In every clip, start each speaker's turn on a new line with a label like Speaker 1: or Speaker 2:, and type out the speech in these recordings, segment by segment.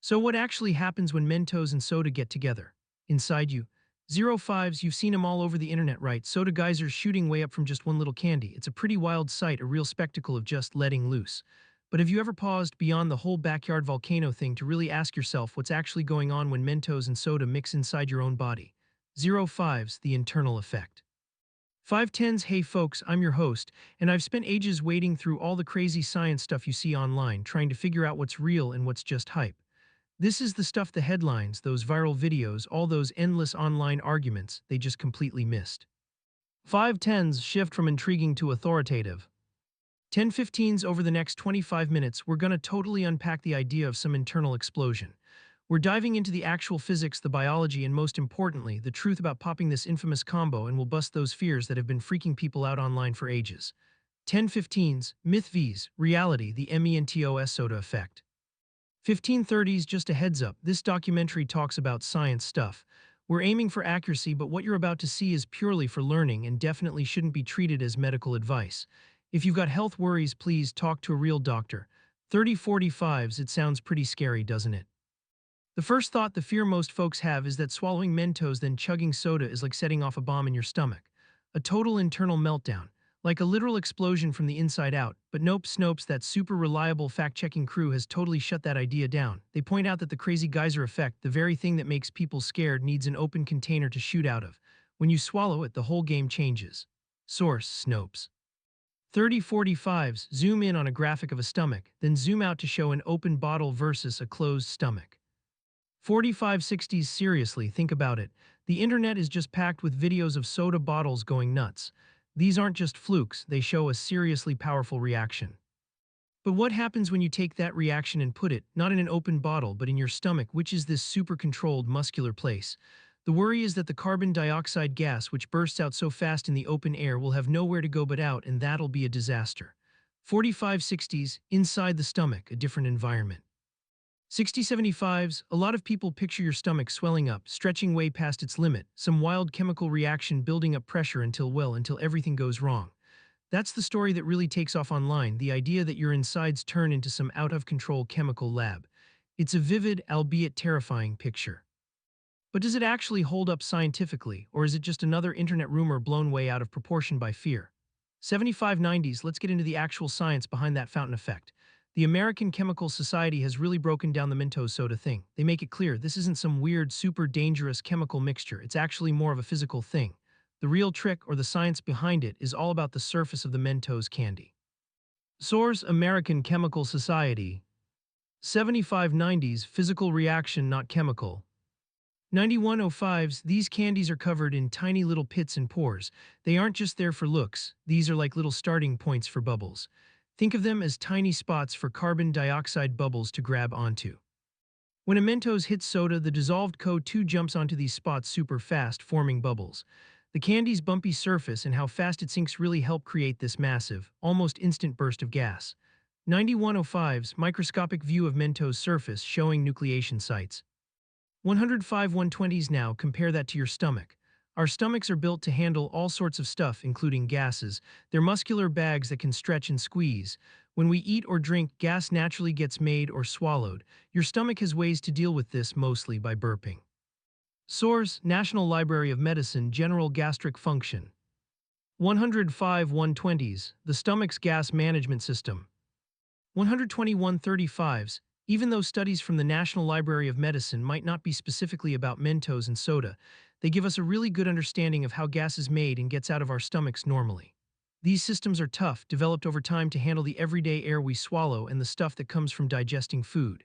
Speaker 1: So what actually happens when Mentos and soda get together? Inside you. Zero fives, you've seen them all over the internet, right? Soda geysers shooting way up from just one little candy. It's a pretty wild sight, a real spectacle of just letting loose. But have you ever paused beyond the whole backyard volcano thing to really ask yourself what's actually going on when Mentos and soda mix inside your own body? Zero fives, the internal effect. Five tens, hey folks, I'm your host, and I've spent ages wading through all the crazy science stuff you see online, trying to figure out what's real and what's just hype. This is the stuff the headlines, those viral videos, all those endless online arguments, they just completely missed. 5 tens shift from intriguing to authoritative. 10 15s over the next 25 minutes, we're gonna totally unpack the idea of some internal explosion. We're diving into the actual physics, the biology, and most importantly, the truth about popping this infamous combo, and we'll bust those fears that have been freaking people out online for ages. 10 15s, myth vs. reality, the Mentos soda effect. 1530s, just a heads up, this documentary talks about science stuff. We're aiming for accuracy, but what you're about to see is purely for learning and definitely shouldn't be treated as medical advice. If you've got health worries, please talk to a real doctor. 3045s, it sounds pretty scary, doesn't it? The first thought, the fear most folks have, is that swallowing Mentos then chugging soda is like setting off a bomb in your stomach. A total internal meltdown. Like a literal explosion from the inside out, but nope, Snopes, that super reliable fact-checking crew, has totally shut that idea down. They point out that the crazy geyser effect, the very thing that makes people scared, needs an open container to shoot out of. When you swallow it, the whole game changes. Source, Snopes. 3045s, zoom in on a graphic of a stomach, then zoom out to show an open bottle versus a closed stomach. 4560s, seriously, think about it. The internet is just packed with videos of soda bottles going nuts. These aren't just flukes, they show a seriously powerful reaction. But what happens when you take that reaction and put it, not in an open bottle, but in your stomach, which is this super controlled muscular place? The worry is that the carbon dioxide gas, which bursts out so fast in the open air, will have nowhere to go but out, and that'll be a disaster. 4560s, inside the stomach, a different environment. 6075s, a lot of people picture your stomach swelling up, stretching way past its limit, some wild chemical reaction building up pressure until everything goes wrong. That's the story that really takes off online, the idea that your insides turn into some out-of-control chemical lab. It's a vivid, albeit terrifying picture. But does it actually hold up scientifically, or is it just another internet rumor blown way out of proportion by fear? 7590s, let's get into the actual science behind that fountain effect. The American Chemical Society has really broken down the Mentos soda thing. They make it clear this isn't some weird, super dangerous chemical mixture. It's actually more of a physical thing. The real trick, or the science behind it, is all about the surface of the Mentos candy. Source: American Chemical Society. 7590s, physical reaction, not chemical. 9105s, these candies are covered in tiny little pits and pores. They aren't just there for looks. These are like little starting points for bubbles. Think of them as tiny spots for carbon dioxide bubbles to grab onto. When a Mentos hits soda, the dissolved CO2 jumps onto these spots super fast, forming bubbles. The candy's bumpy surface and how fast it sinks really help create this massive, almost instant burst of gas. 9105's, microscopic view of Mentos surface showing nucleation sites. 105 120s, now compare that to your stomach. Our stomachs are built to handle all sorts of stuff, including gases. They're muscular bags that can stretch and squeeze. When we eat or drink, gas naturally gets made or swallowed. Your stomach has ways to deal with this, mostly by burping. Source: National Library of Medicine, General Gastric Function. 105 120s, the stomach's gas management system. 121 35s, even though studies from the National Library of Medicine might not be specifically about Mentos and soda, they give us a really good understanding of how gas is made and gets out of our stomachs normally. These systems are tough, developed over time to handle the everyday air we swallow and the stuff that comes from digesting food.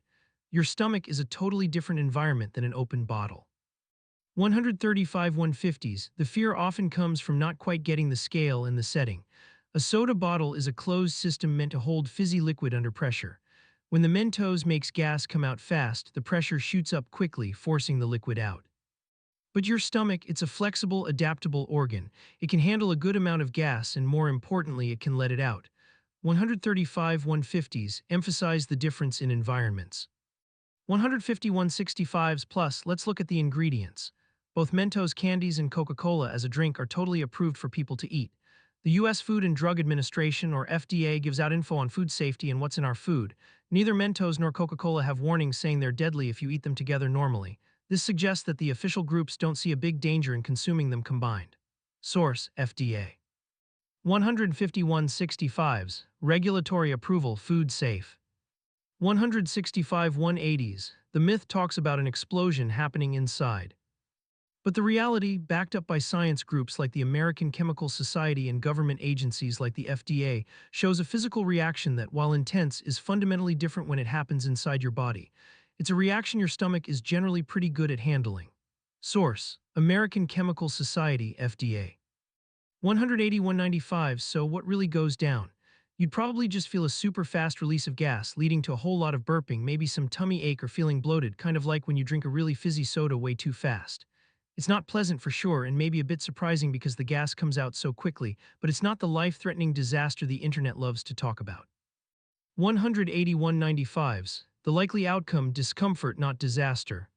Speaker 1: Your stomach is a totally different environment than an open bottle. 135 150s, the fear often comes from not quite getting the scale and the setting. A soda bottle is a closed system meant to hold fizzy liquid under pressure. When the Mentos makes gas come out fast, the pressure shoots up quickly, forcing the liquid out. But your stomach, it's a flexible, adaptable organ. It can handle a good amount of gas, and more importantly, it can let it out. 135 150s emphasize the difference in environments. 150 165s plus, let's look at the ingredients. Both Mentos candies and Coca-Cola as a drink are totally approved for people to eat. The U.S. Food and Drug Administration, or FDA, gives out info on food safety and what's in our food. Neither Mentos nor Coca-Cola have warnings saying they're deadly if you eat them together normally. This suggests that the official groups don't see a big danger in consuming them combined. Source: FDA. 15165s, regulatory approval, food safe. 165 180s, the myth talks about an explosion happening inside. But the reality, backed up by science groups like the American Chemical Society and government agencies like the FDA, shows a physical reaction that, while intense, is fundamentally different when it happens inside your body. It's a reaction your stomach is generally pretty good at handling. Source: American Chemical Society, FDA. 180-195. So what really goes down? You'd probably just feel a super fast release of gas, leading to a whole lot of burping, maybe some tummy ache or feeling bloated, kind of like when you drink a really fizzy soda way too fast. It's not pleasant for sure, and maybe a bit surprising because the gas comes out so quickly, but it's not the life-threatening disaster the internet loves to talk about. 180-195s, the likely outcome, discomfort, not disaster.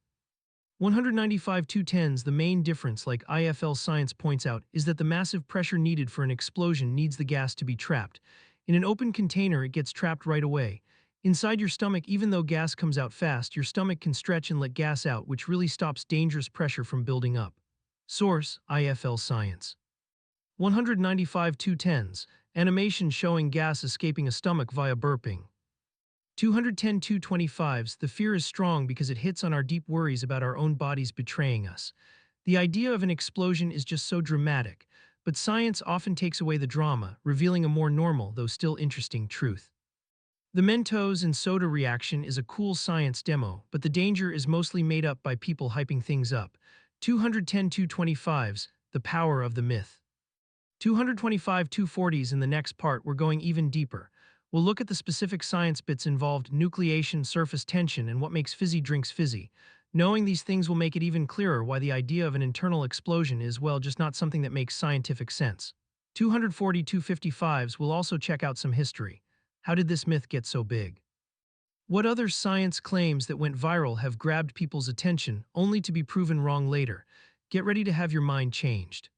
Speaker 1: 195-210s, the main difference, like IFL Science points out, is that the massive pressure needed for an explosion needs the gas to be trapped. In an open container, it gets trapped right away. Inside your stomach, even though gas comes out fast, your stomach can stretch and let gas out, which really stops dangerous pressure from building up. Source: IFL Science. 195-210s, animation showing gas escaping a stomach via burping. 210-225s, the fear is strong because it hits on our deep worries about our own bodies betraying us. The idea of an explosion is just so dramatic, but science often takes away the drama, revealing a more normal, though still interesting, truth. The Mentos and soda reaction is a cool science demo, but the danger is mostly made up by people hyping things up. 210-225s, the power of the myth. 225-240s. In the next part, we're going even deeper. We'll look at the specific science bits involved, nucleation, surface tension, and what makes fizzy drinks fizzy. Knowing these things will make it even clearer why the idea of an internal explosion is, well, just not something that makes scientific sense. 240-255s will also check out some history. How did this myth get so big? What other science claims that went viral have grabbed people's attention, only to be proven wrong later? Get ready to have your mind changed.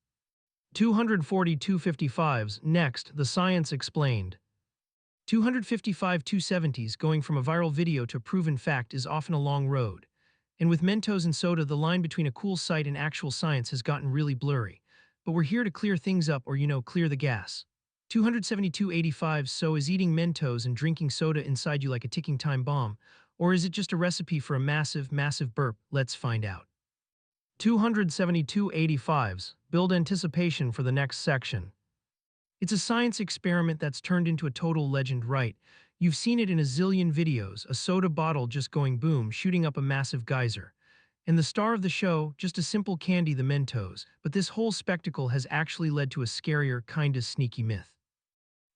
Speaker 1: 240-255s, next, the science explained. 255-270s, going from a viral video to a proven fact is often a long road. And with Mentos and soda, the line between a cool site and actual science has gotten really blurry. But we're here to clear things up, or clear the gas. 272-85s, so is eating Mentos and drinking soda inside you like a ticking time bomb? Or is it just a recipe for a massive, massive burp? Let's find out. 272-85s, build anticipation for the next section. It's a science experiment that's turned into a total legend, right? You've seen it in a zillion videos, a soda bottle just going boom, shooting up a massive geyser. And the star of the show, just a simple candy, the Mentos, but this whole spectacle has actually led to a scarier, kinda sneaky myth.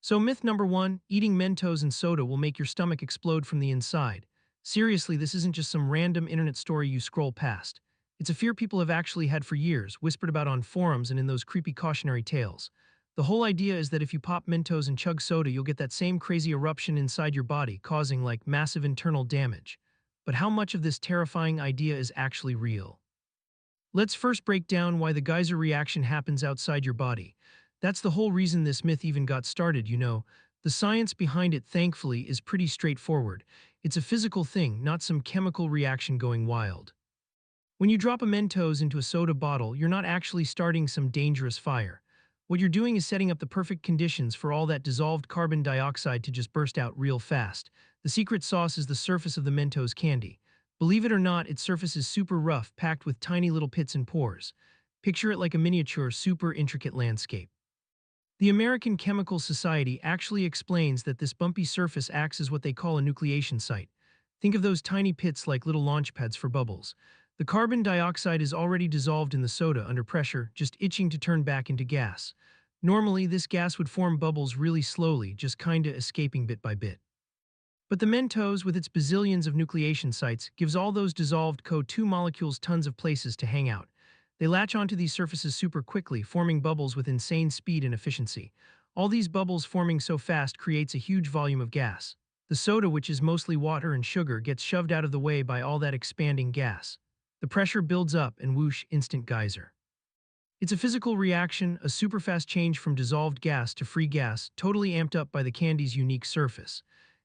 Speaker 1: So myth number 1, eating Mentos and soda will make your stomach explode from the inside. Seriously, this isn't just some random internet story you scroll past. It's a fear people have actually had for years, whispered about on forums and in those creepy cautionary tales. The whole idea is that if you pop Mentos and chug soda, you'll get that same crazy eruption inside your body, causing like massive internal damage. But how much of this terrifying idea is actually real? Let's first break down why the geyser reaction happens outside your body. That's the whole reason this myth even got started, The science behind it, thankfully, is pretty straightforward. It's a physical thing, not some chemical reaction going wild. When you drop a Mentos into a soda bottle, you're not actually starting some dangerous fire. What you're doing is setting up the perfect conditions for all that dissolved carbon dioxide to just burst out real fast. The secret sauce is the surface of the Mentos candy. Believe it or not, its surface is super rough, packed with tiny little pits and pores. Picture it like a miniature, super intricate landscape. The American Chemical Society actually explains that this bumpy surface acts as what they call a nucleation site. Think of those tiny pits like little launch pads for bubbles. The carbon dioxide is already dissolved in the soda under pressure, just itching to turn back into gas. Normally, this gas would form bubbles really slowly, just kinda escaping bit by bit. But the Mentos, with its bazillions of nucleation sites, gives all those dissolved CO2 molecules tons of places to hang out. They latch onto these surfaces super quickly, forming bubbles with insane speed and efficiency. All these bubbles forming so fast creates a huge volume of gas. The soda, which is mostly water and sugar, gets shoved out of the way by all that expanding gas. The pressure builds up and whoosh, instant geyser. It's a physical reaction, a super fast change from dissolved gas to free gas, totally amped up by the candy's unique surface.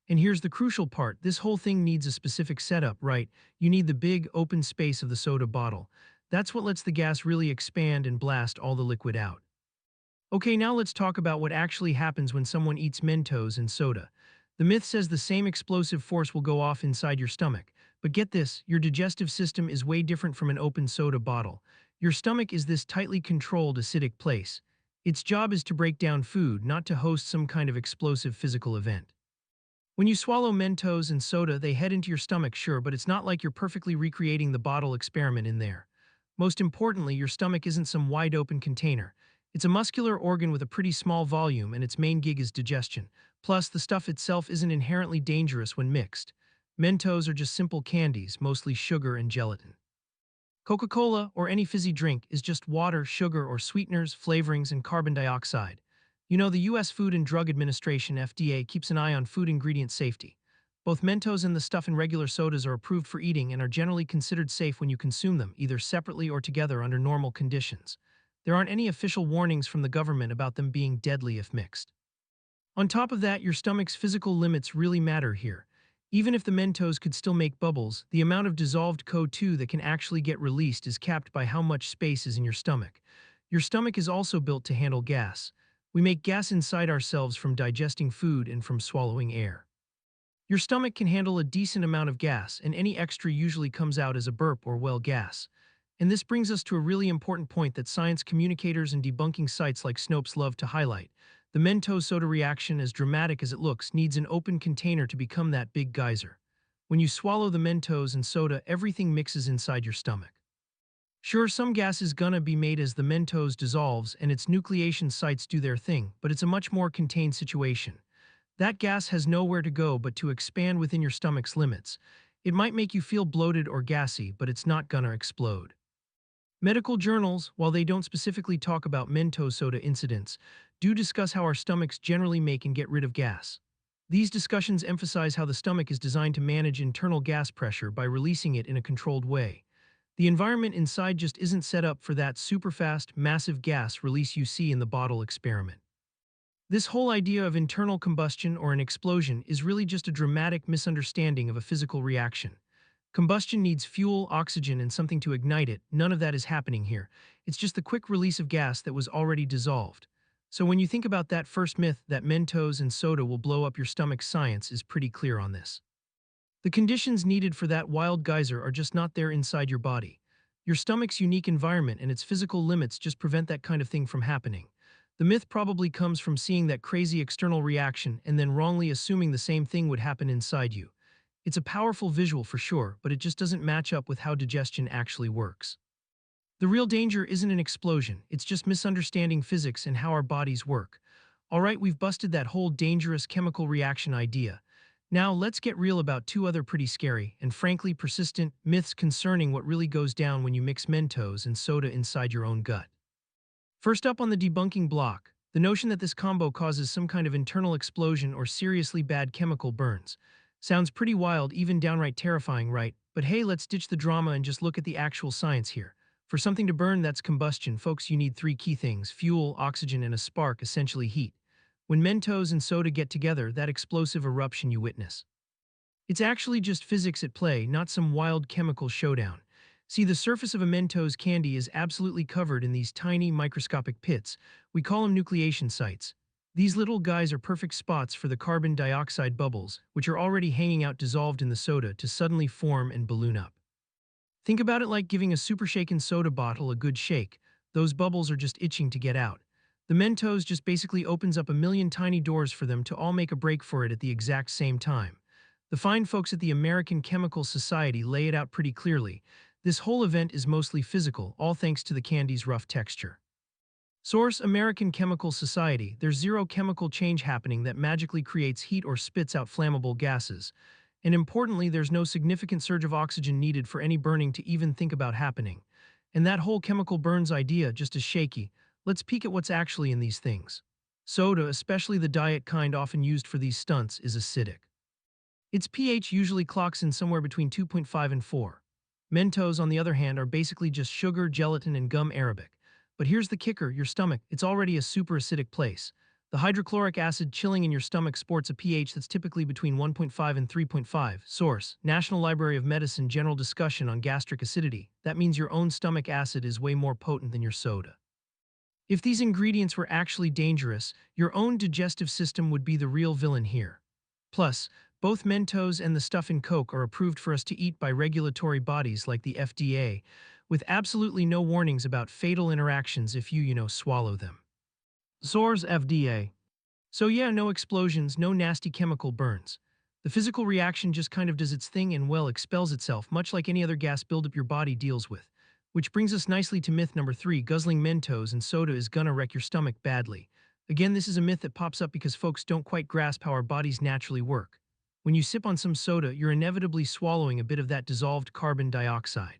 Speaker 1: And here's the crucial part. This whole thing needs a specific setup, right? You need the big, open space of the soda bottle. That's what lets the gas really expand and blast all the liquid out. Okay, now let's talk about what actually happens when someone eats Mentos and soda. The myth says the same explosive force will go off inside your stomach. But get this, your digestive system is way different from an open soda bottle. Your stomach is this tightly controlled acidic place. Its job is to break down food, not to host some kind of explosive physical event. When you swallow Mentos and soda, they head into your stomach, sure, but it's not like you're perfectly recreating the bottle experiment in there. Most importantly, your stomach isn't some wide-open container. It's a muscular organ with a pretty small volume, and its main gig is digestion. Plus, the stuff itself isn't inherently dangerous when mixed. Mentos are just simple candies, mostly sugar and gelatin. Coca-Cola, or any fizzy drink, is just water, sugar, or sweeteners, flavorings, and carbon dioxide. You know, the U.S. Food and Drug Administration (FDA) keeps an eye on food ingredient safety. Both Mentos and the stuff in regular sodas are approved for eating and are generally considered safe when you consume them, either separately or together under normal conditions. There aren't any official warnings from the government about them being deadly if mixed. On top of that, your stomach's physical limits really matter here. Even if the Mentos could still make bubbles, the amount of dissolved CO2 that can actually get released is capped by how much space is in your stomach. Your stomach is also built to handle gas. We make gas inside ourselves from digesting food and from swallowing air. Your stomach can handle a decent amount of gas, and any extra usually comes out as a burp or well gas. And this brings us to a really important point that science communicators and debunking sites like Snopes love to highlight. The Mentos-Soda reaction, as dramatic as it looks, needs an open container to become that big geyser. When you swallow the Mentos and soda, everything mixes inside your stomach. Sure, some gas is gonna be made as the Mentos dissolves and its nucleation sites do their thing, but it's a much more contained situation. That gas has nowhere to go but to expand within your stomach's limits. It might make you feel bloated or gassy, but it's not gonna explode. Medical journals, while they don't specifically talk about Mentos-Soda incidents, do discuss how our stomachs generally make and get rid of gas. These discussions emphasize how the stomach is designed to manage internal gas pressure by releasing it in a controlled way. The environment inside just isn't set up for that super-fast, massive gas release you see in the bottle experiment. This whole idea of internal combustion or an explosion is really just a dramatic misunderstanding of a physical reaction. Combustion needs fuel, oxygen, and something to ignite it. None of that is happening here. It's just the quick release of gas that was already dissolved. So when you think about that first myth that Mentos and soda will blow up your stomach, science is pretty clear on this. The conditions needed for that wild geyser are just not there inside your body. Your stomach's unique environment and its physical limits just prevent that kind of thing from happening. The myth probably comes from seeing that crazy external reaction and then wrongly assuming the same thing would happen inside you. It's a powerful visual for sure, but it just doesn't match up with how digestion actually works. The real danger isn't an explosion, it's just misunderstanding physics and how our bodies work. Alright, we've busted that whole dangerous chemical reaction idea. Now let's get real about two other pretty scary, and frankly persistent, myths concerning what really goes down when you mix Mentos and soda inside your own gut. First up on the debunking block, the notion that this combo causes some kind of internal explosion or seriously bad chemical burns. Sounds pretty wild, even downright terrifying, right? But hey, let's ditch the drama and just look at the actual science here. For something to burn, that's combustion, folks. You need three key things: fuel, oxygen, and a spark, essentially heat. When Mentos and soda get together, that explosive eruption you witness. It's actually just physics at play, not some wild chemical showdown. See, the surface of a Mentos candy is absolutely covered in these tiny microscopic pits. We call them nucleation sites. These little guys are perfect spots for the carbon dioxide bubbles, which are already hanging out dissolved in the soda, to suddenly form and balloon up. Think about it like giving a super shaken soda bottle a good shake. Those bubbles are just itching to get out. The Mentos just basically opens up a million tiny doors for them to all make a break for it at the exact same time. The fine folks at the American Chemical Society lay it out pretty clearly. This whole event is mostly physical, all thanks to the candy's rough texture. Source: American Chemical Society. There's zero chemical change happening that magically creates heat or spits out flammable gases. And importantly, there's no significant surge of oxygen needed for any burning to even think about happening. And that whole chemical burns idea just is shaky. Let's peek at what's actually in these things. Soda, especially the diet kind often used for these stunts, is acidic. Its pH usually clocks in somewhere between 2.5 and 4. Mentos, on the other hand, are basically just sugar, gelatin, and gum arabic. But here's the kicker: your stomach, it's already a super acidic place. The hydrochloric acid chilling in your stomach sports a pH that's typically between 1.5 and 3.5. Source: National Library of Medicine General Discussion on Gastric Acidity. That means your own stomach acid is way more potent than your soda. If these ingredients were actually dangerous, your own digestive system would be the real villain here. Plus, both Mentos and the stuff in Coke are approved for us to eat by regulatory bodies like the FDA, with absolutely no warnings about fatal interactions if you swallow them. Source: FDA. So yeah, no explosions, no nasty chemical burns. The physical reaction just kind of does its thing and well expels itself, much like any other gas buildup your body deals with. Which brings us nicely to myth number 3, guzzling Mentos and soda is gonna wreck your stomach badly. Again, this is a myth that pops up because folks don't quite grasp how our bodies naturally work. When you sip on some soda, you're inevitably swallowing a bit of that dissolved carbon dioxide.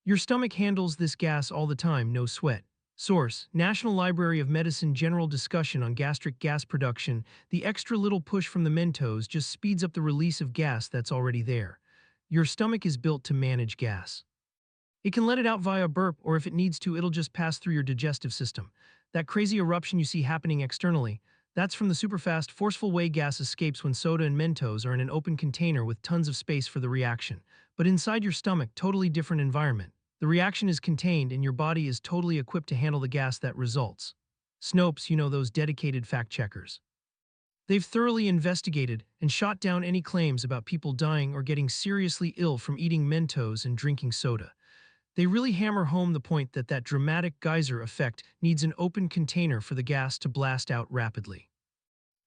Speaker 1: Your stomach handles this gas all the time, no sweat. Source: National Library of Medicine General Discussion on Gastric Gas Production. The extra little push from the Mentos just speeds up the release of gas that's already there. Your stomach is built to manage gas. It can let it out via burp, or if it needs to, it'll just pass through your digestive system. That crazy eruption you see happening externally, that's from the superfast, forceful way gas escapes when soda and Mentos are in an open container with tons of space for the reaction. But inside your stomach, totally different environment. The reaction is contained and your body is totally equipped to handle the gas that results. Snopes, those dedicated fact checkers. They've thoroughly investigated and shot down any claims about people dying or getting seriously ill from eating Mentos and drinking soda. They really hammer home the point that dramatic geyser effect needs an open container for the gas to blast out rapidly.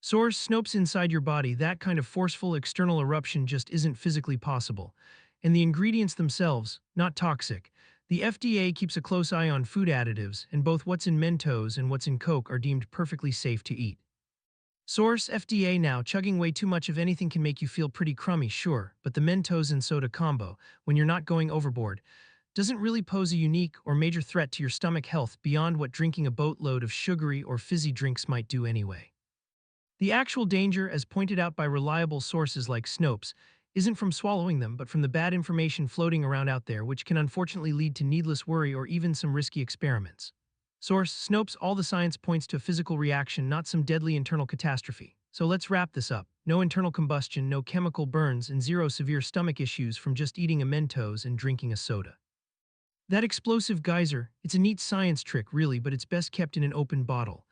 Speaker 1: Source: Snopes. Inside your body, that kind of forceful external eruption just isn't physically possible. And the ingredients themselves, not toxic. The FDA keeps a close eye on food additives, and both what's in Mentos and what's in Coke are deemed perfectly safe to eat. Source: FDA. Now, chugging way too much of anything can make you feel pretty crummy, sure, but the Mentos and soda combo, when you're not going overboard, doesn't really pose a unique or major threat to your stomach health beyond what drinking a boatload of sugary or fizzy drinks might do anyway. The actual danger, as pointed out by reliable sources like Snopes, isn't from swallowing them, but from the bad information floating around out there, which can unfortunately lead to needless worry or even some risky experiments. Source: Snopes. All the science points to a physical reaction, not some deadly internal catastrophe. So let's wrap this up. No internal combustion, no chemical burns, and zero severe stomach issues from just eating a Mentos and drinking a soda. That explosive geyser, it's a neat science trick really, but it's best kept in an open bottle.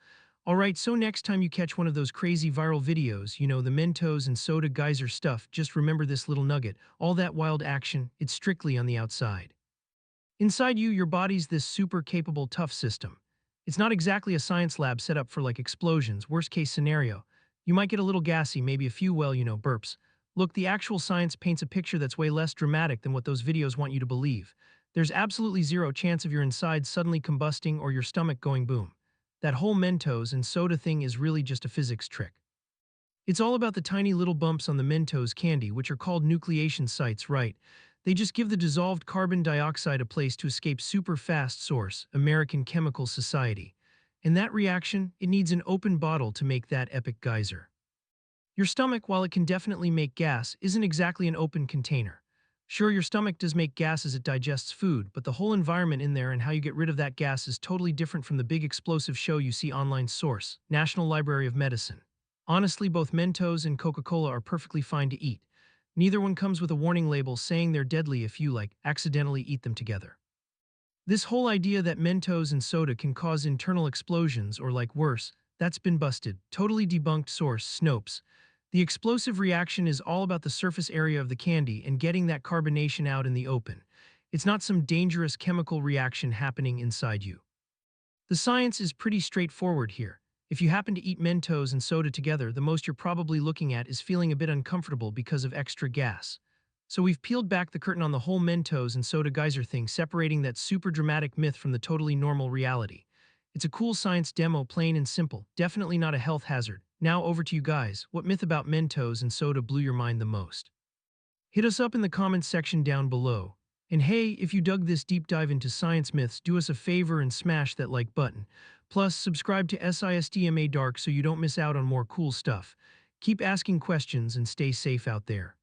Speaker 1: Alright, so next time you catch one of those crazy viral videos, the Mentos and soda geyser stuff, just remember this little nugget: all that wild action, it's strictly on the outside. Inside you, your body's this super capable, tough system. It's not exactly a science lab set up for like explosions, worst case scenario. You might get a little gassy, maybe a few, burps. Look, the actual science paints a picture that's way less dramatic than what those videos want you to believe. There's absolutely zero chance of your insides suddenly combusting or your stomach going boom. That whole Mentos and soda thing is really just a physics trick. It's all about the tiny little bumps on the Mentos candy, which are called nucleation sites, right? They just give the dissolved carbon dioxide a place to escape super fast. Source: American Chemical Society. In that reaction, it needs an open bottle to make that epic geyser. Your stomach, while it can definitely make gas, isn't exactly an open container. Sure, your stomach does make gas as it digests food, but the whole environment in there and how you get rid of that gas is totally different from the big explosive show you see online. Source: National Library of Medicine. Honestly, both Mentos and Coca-Cola are perfectly fine to eat. Neither one comes with a warning label saying they're deadly if you, accidentally eat them together. This whole idea that Mentos and soda can cause internal explosions or, worse, that's been busted. Totally debunked. Source: Snopes. The explosive reaction is all about the surface area of the candy and getting that carbonation out in the open. It's not some dangerous chemical reaction happening inside you. The science is pretty straightforward here. If you happen to eat Mentos and soda together, the most you're probably looking at is feeling a bit uncomfortable because of extra gas. So we've peeled back the curtain on the whole Mentos and soda geyser thing, separating that super dramatic myth from the totally normal reality. It's a cool science demo, plain and simple, definitely not a health hazard. Now over to you guys, what myth about Mentos and soda blew your mind the most? Hit us up in the comments section down below. And hey, if you dug this deep dive into science myths, do us a favor and smash that like button. Plus, subscribe to SISTMA Dark so you don't miss out on more cool stuff. Keep asking questions and stay safe out there.